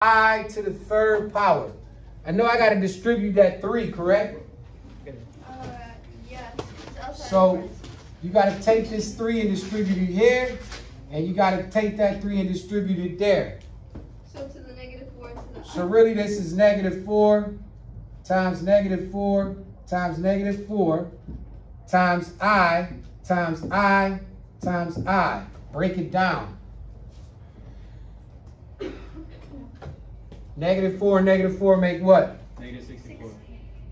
I to the third power. I know I got to distribute that 3, correct? Yes. So you got to take this 3 and distribute it here, and you got to take that 3 and distribute it there. So to the -4 to the So really this is -4 times -4 times -4 times I times I times I. Break it down. -4 and -4 make what? -64.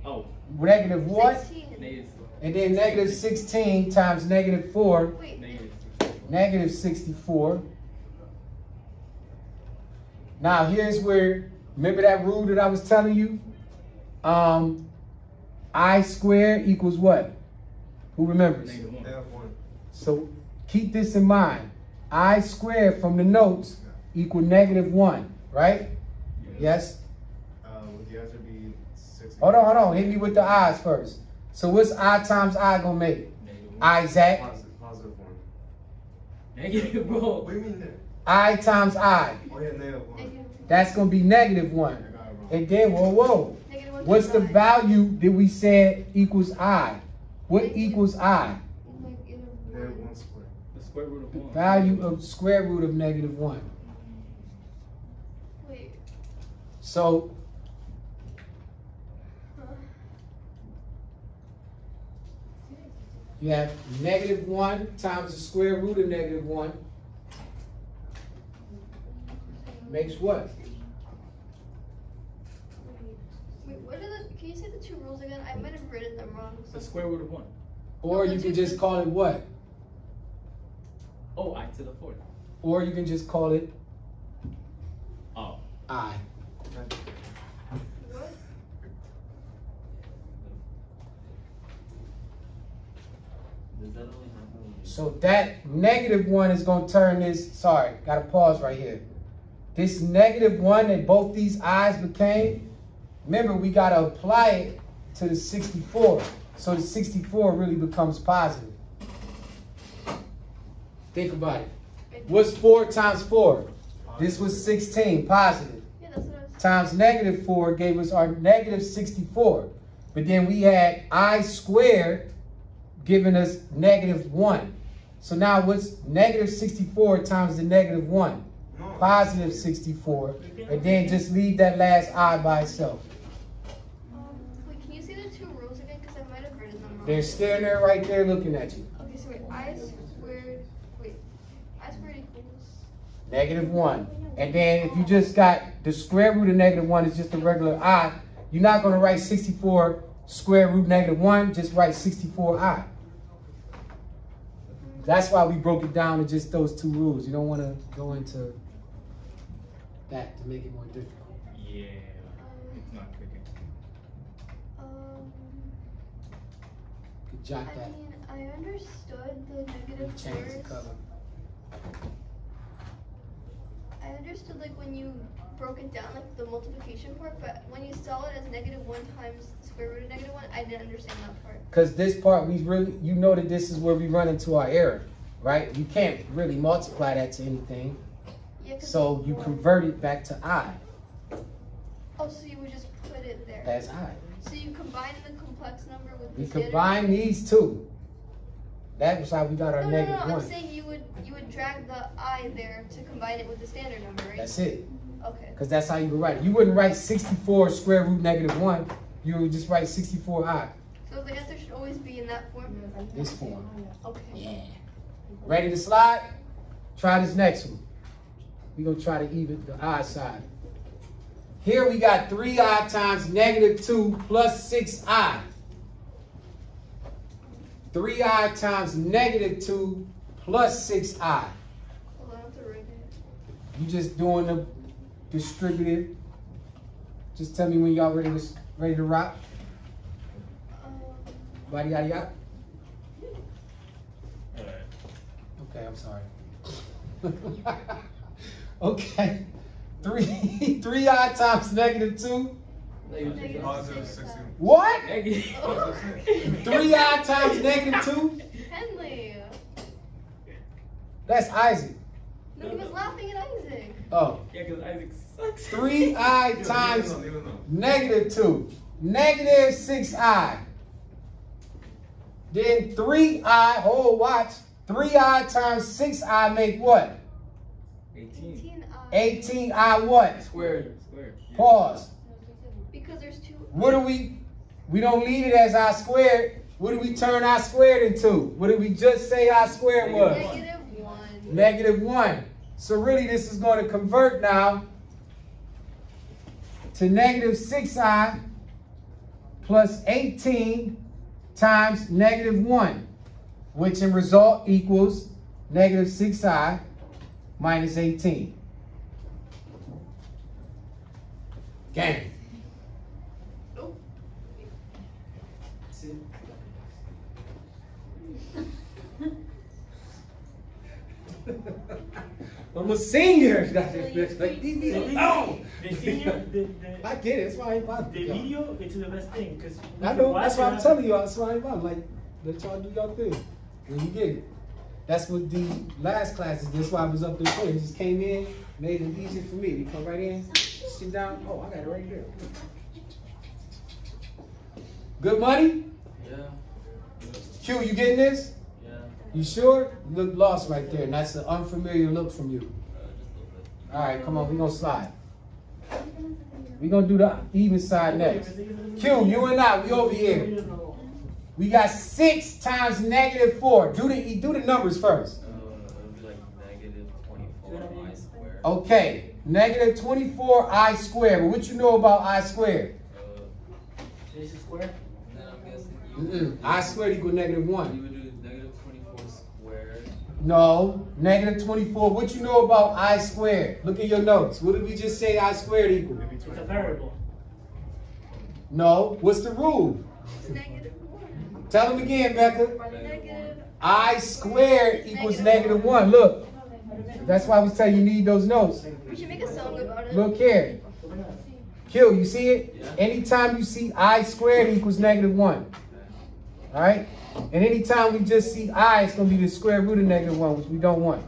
Oh. Negative what? 16. -4. And then -16 times -4. Wait. -64. Now here's where, remember that rule that I was telling you? I squared equals what? Who remembers? -1. So keep this in mind. I squared from the notes equal -1, right? Yes? Would the answer be 6? Hold on. Hit me with the I's first. So what's I times I gonna make? Isaac. Positive 1. Negative, bro. What do you mean that? I times I. Oh yeah, -1. That's gonna be -1. I got it wrong. And then, whoa. -1 What's the times value that we said equals I? What equals I? -1 squared. The square root of 1. Value of square root of -1. Wait. So you have -1 times the square root of -1 makes what? Wait, what are the? Can you say the 2 rules again? I might have written them wrong. The square root of 1. Or you can just call it what? Oh, I to the 4th. Or you can just call it Oh. I. What? Does that only happen when So that -1 is going to turn this, sorry, got to pause right here. This -1 that both these I's became, remember we got to apply it to the 64. So the 64 really becomes positive. Think about it. What's 4 times 4? This was 16, positive. Yeah, that's what I was. Times -4 gave us our -64. But then we had I squared giving us -1. So now what's -64 times the -1? Positive 64. And then just leave that last I by itself. Wait, can you say the 2 rules again? Because I might have written them wrong. They're staring there right there looking at you. Okay, so wait, I squared equals. -1. And then if you just got the square root of -1 is just a regular I, you're not going to write 64 square root -1, just write 64I. That's why we broke it down to just those 2 rules. You don't want to go into that to make it more difficult. Yeah. It's not clicking. You could jot I that. mean, I understood the You negative change the force. color. I understood like when you broke it down, like the multiplication part, but when you saw it as -1 times the square root of -1, I didn't understand that part. Because this part, we really, you know that this is where we run into our error, right? You can't really multiply that to anything. Yeah, 'cause So you convert it back to I. Oh, so you would just put it there. That's I. So you combine the complex number with the We standard combine number? these two. That was how we got our No, -1. I'm saying you would drag the I there to combine it with the standard number, right? That's it. Okay. Because that's how you would write it. You wouldn't write 64 square root -1. You would just write 64I. So the answer should always be in that form? This form. Okay. Yeah. Ready to slide? Try this next one. We're going to try to even the I side. Here we got 3I times -2 plus 6I. 3I times -2 plus 6I. Hold on, I have to write it. You just doing the distributive. Just tell me when y'all ready to rock. Body yada yada. Okay, I'm sorry. Okay. 3I times -2. Negative Positive 6I. 16. What? Negative. 3I times -2? Henley. That's Isaac. No, he was laughing at Isaac. Oh. Yeah, because Isaac's 3i times No. negative 2. Negative 6i. Then 3i, watch. 3i times 6i make what? 18. 18i what? Squared. Pause. Because there's two. What do we don't leave it as I squared. What do we turn I squared into? What did we just say I squared was? -1. -1. So really this is going to convert now to negative 6i plus 18 times -1, which in result equals negative 6i minus 18. Gang. I'm a senior. Like, leave me alone. The senior, I get it. That's why I ain't bothered. the video, it's the best thing because I know. That's why I'm telling you. That's why I'm like, let y'all do y'all thing. When you get it. That's what the last classes. That's why I was up there for. He just came in, made it easy for me. You come right in, sit down. Oh, I got it right there. Good money? Yeah. Q, you getting this? Yeah. You sure? You look lost right there, and that's an unfamiliar look from you. Just a little bit. All right, come on, we gonna slide. We gonna do the even side next. Q, you and I, we over here. We got 6 times -4. Do the numbers first. It would be like negative 24i squared. Okay, negative 24i squared. But what you know about I squared? This is square. Then I'm guessing I squared equal -1. you would do negative 24 squared. No, negative 24. What you know about I squared? Look at your notes. What did we just say I squared equal? It's a variable. No, what's the rule? It's -1. Tell them again, Becca. Negative. I squared equals -1. Look, that's why we tell you need those notes. We should make a song about it. Look here. Q, you see it? Yeah. Anytime you see I squared equals -1. All right? And anytime we just see I, it's going to be the square root of -1, which we don't want.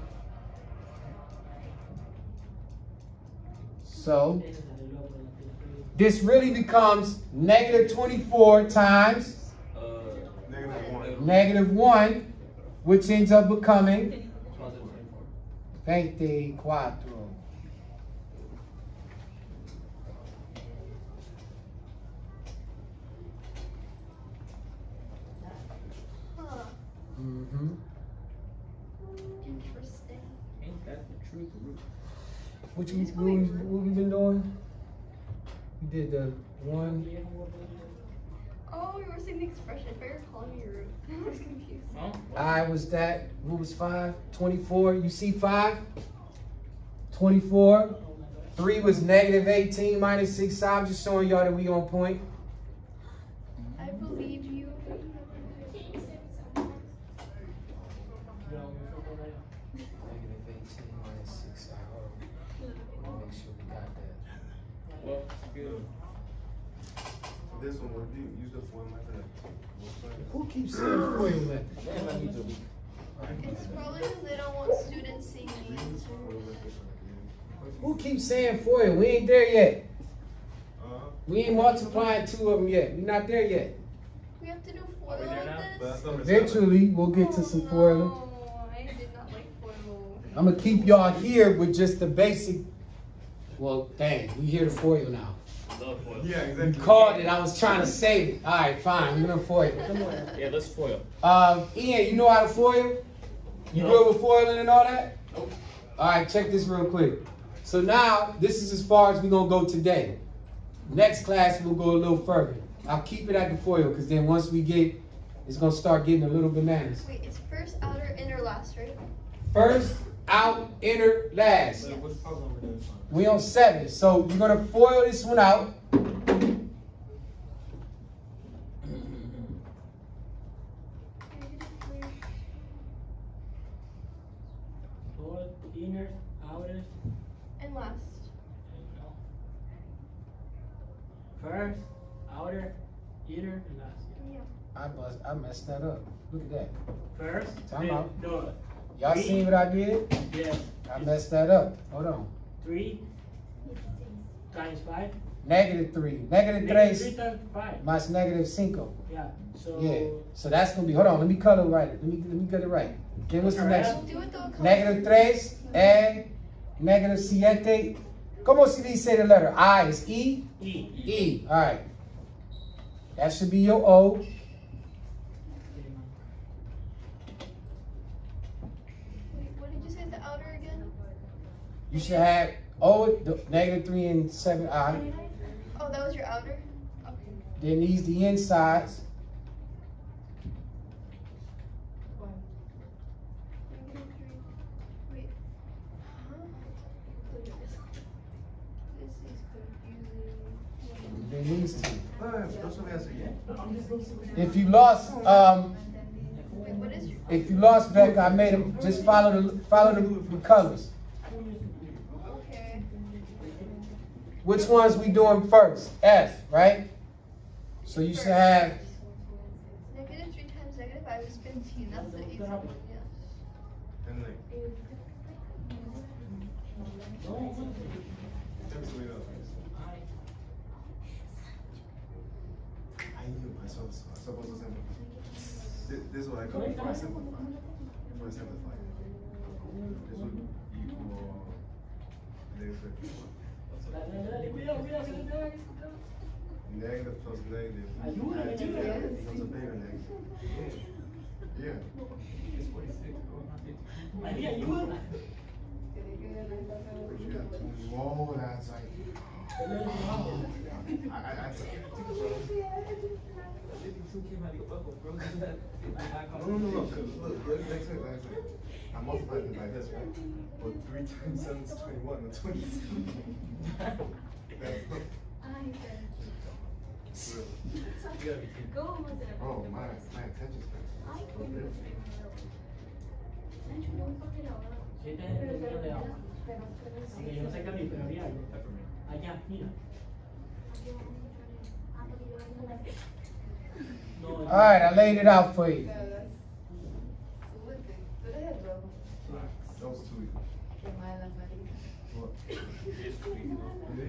So, this really becomes negative 24 times -1, which ends up becoming 24. Huh. Interesting. Ain't that the truth? What we been doing? We did the 1. Oh, you were saying the expression. I thought you were calling me rude. I was confused. Huh? I was that. What was 5? 24. You see 5? 24. 3 was -18 minus 6. I'm just showing y'all that we on point. I believe you. -18 minus 6. Make sure we got that. Well, good. This one, would you use the foil method? Who keeps saying foil method? It's probably because they don't want students seeing the answer. Who keeps saying foil? We ain't there yet. We ain't multiplying 2 of them yet. We're not there yet. We have to do foil Are we there now? with this? Eventually, we'll get to some foiling. No, I did not like foil. I'm gonna keep y'all here with just the basic. Well, dang, we hear the foil now. Love foil. Yeah, You exactly. called it. I was trying to save it. All right, fine. We're gonna foil. Yeah, let's foil. Ian, you know how to foil? You good with foiling and all that? Nope. All right, check this real quick. So now, this is as far as we're gonna go today. Next class, we'll go a little further. I'll keep it at the foil, because then once we get, it's gonna start getting a little bananas. Wait, it's first, outer, inner, last, right? First, out, inner, last. Yes. What's the problem with this? We on 7. So you're gonna foil this one out. Fourth, inner, outer, And last. first, outer, inner, and last. Yeah. I messed that up. Look at that. First, Time then, out. no, Y'all seen what I did? yes. I messed that up. Hold on. 3, times 5. Negative 3. Negative Negative 3 3 times 5. minus negative 5. Yeah. So. Yeah. So that's going to be, hold on, let me color right. Let me get it right. Okay, what's the next one? Do it though. Negative 3 and negative 7. ¿Cómo se dice the letter? I is E? E. E. All right. That should be your O. Wait, what did you say the outer again? You should have O, negative 3 and 7I. Oh, that was your outer? Okay. Then these the insides. Negative 3. Wait. Huh? Look at this. This is confusing. Then these two. Don't show me answer yet. If you lost, Wait, what is your... if you lost, Becca, I made them just follow the colors. Okay. Which ones we doing first? F, right? So you should have Negative 3 times negative 5 is 15. That's the easy one, yeah. And like, I knew I saw supposed to simplify. This is what I call it for simplify. For simplify. This would equal negative 51. Negative plus negative. Add together becomes a bigger negative. Yeah. It's 46. María, ayúdame. But you have to roll that side. No. Look, next time. I multiplied it by this, right? But 3 times 7 is 21 and 27. Oh, my attention span. Aunque yo no sé qué vi, pero había algo. Allá, mira. No, all right, I laid it out for you. That was too easy. What? It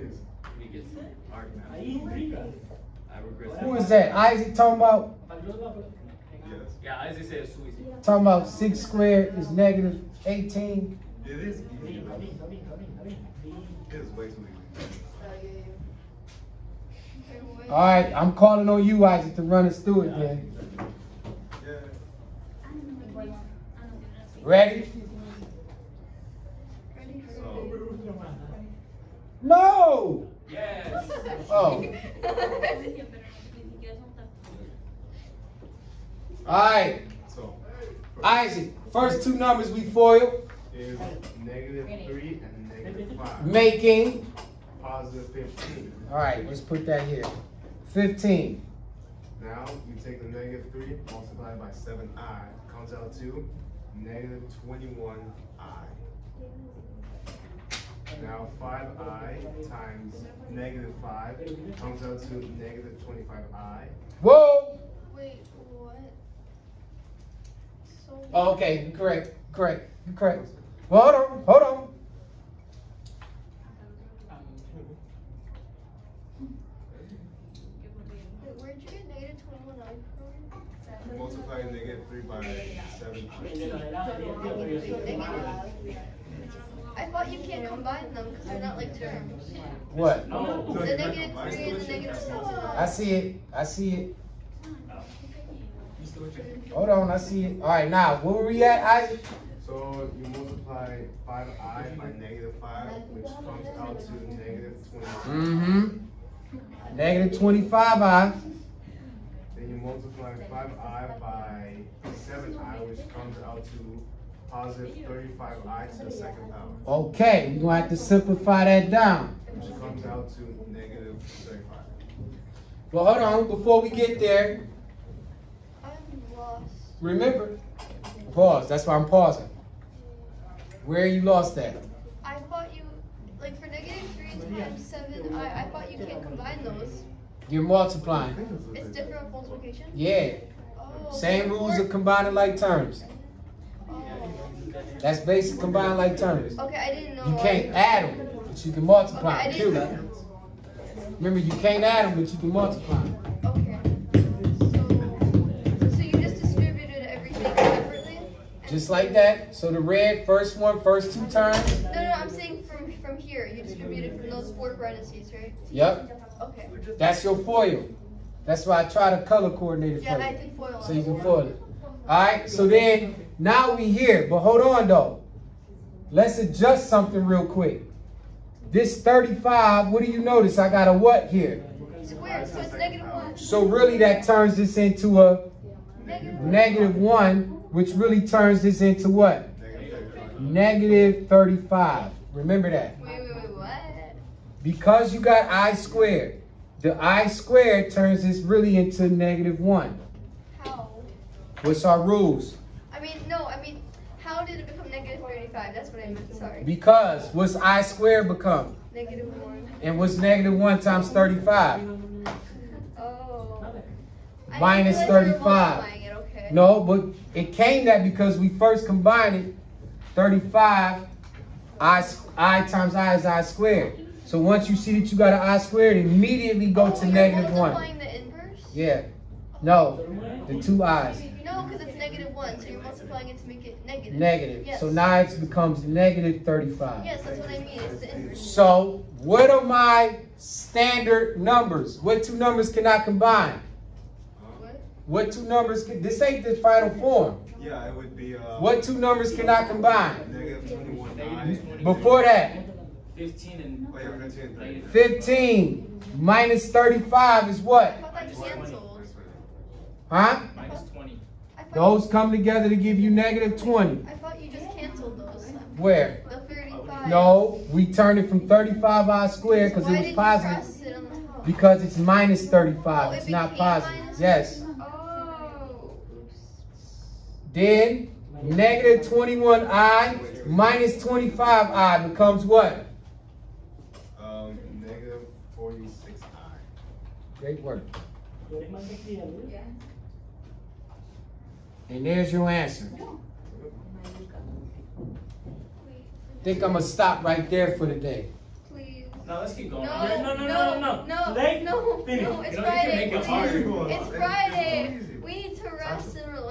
is. We get hard math. ahí, rica. I regret. Who is that? Isaac talking about Yes. Yeah, Isaac said it's too easy. talking about 6 squared is negative 18. It is easy. Está bien. It is way too easy. Okay, wait. All right, I'm calling on you, Isaac, to run us through it then. Yeah. Ready? Ready for So, No! Yes. Oh. All right, so Isaac, first two numbers we foil, is negative 3 and negative 5. making, Positive 15. all right, let's put that here, 15. Now you take the negative 3 multiplied by 7i comes out to negative 21i. Now 5i times negative 5 comes out to negative 25i. Whoa! Wait, what? So Oh, okay, you're correct. Well, hold on. wait, where'd you get negative 21i from? Multiply negative 3 by 7i. I thought you can't combine them because they're not like terms. What? No. The negative 3 and the negative 7. I see it. Hold on, I see it. All right, now, where were we at, Isaac? So you multiply 5i by negative 5, which comes out to negative 22. Mm-hmm. Negative 25i. Then you multiply 5i by 7i, which comes out to positive 35i to the second power, Okay, we're gonna have to simplify that down. which comes out to negative 35. Well, hold on, before we get there, I'm lost. remember, pause, that's why I'm pausing. Where you lost at? I thought you, like for negative 3 times 7, I thought you can't combine those. You're multiplying. It's different with multiplication? Yeah, Oh, same rules of combining like terms. Oh. That's basic combining like terms. Okay, I didn't know. You can't add them, but you can multiply Okay, I them too. didn't Remember, you can't add them, but you can multiply them. Okay. So you just distributed everything separately? Just like that. So the red, first two terms. No, I'm saying from here. You distributed from those 4 parentheses, right? Yep. Okay. That's your FOIL. That's why I try to color coordinate it Yeah, for I you. can foil So you can it. FOIL it. Alright, so then, now we here. But hold on, though. Let's adjust something real quick. This 35, what do you notice? I got a what here? Squared, so it's -1. So really that turns this into a Negative. -1, which really turns this into what? -35. Remember that. Wait, what? Because you got I squared, the I squared turns this really into -1. How? What's our rules? I mean, how did it become -35? That's what I meant, sorry. Because what's I squared become? -1. And what's -1 times 35? Oh. Minus I didn't realize you were 35. multiplying it, okay. No, but it came that because we first combined it. 35, I times I is I squared. So once you see that you got an I squared, immediately go to you're -1. multiplying the inverse? Yeah. No, the 2 I's. No, because it's -1, so you're multiplying it to make it negative. Negative. Yes. So now it becomes -35. Yes, that's what I mean. It's the inverse. So what are my standard numbers? What 2 numbers can I combine? What? What 2 numbers can, this ain't the final form. Yeah, it would be What 2 numbers can I combine? -21. Before that, 15 and Oh yeah, 15. 15 minus 35 is what? I thought that canceled. Huh? minus 20. I thought Those come together to give you -20. I thought you just canceled those. Where? The 35. No, we turned it from 35 I squared because Why it was did you positive. process it on the top? Because it's minus Oh, 35. it It's not became positive. minus Yes. Oh. Then -21I minus 25I becomes what? -46I. Great work. Tú eres más sexy, ¿no? And there's your answer. Think I'm gonna stop right there for the day. Please. No, let's keep going. No, No. no, Today? no, Finish. no, it's You know, you can Friday. make it please. hard. It's Friday. We need to rest and relax.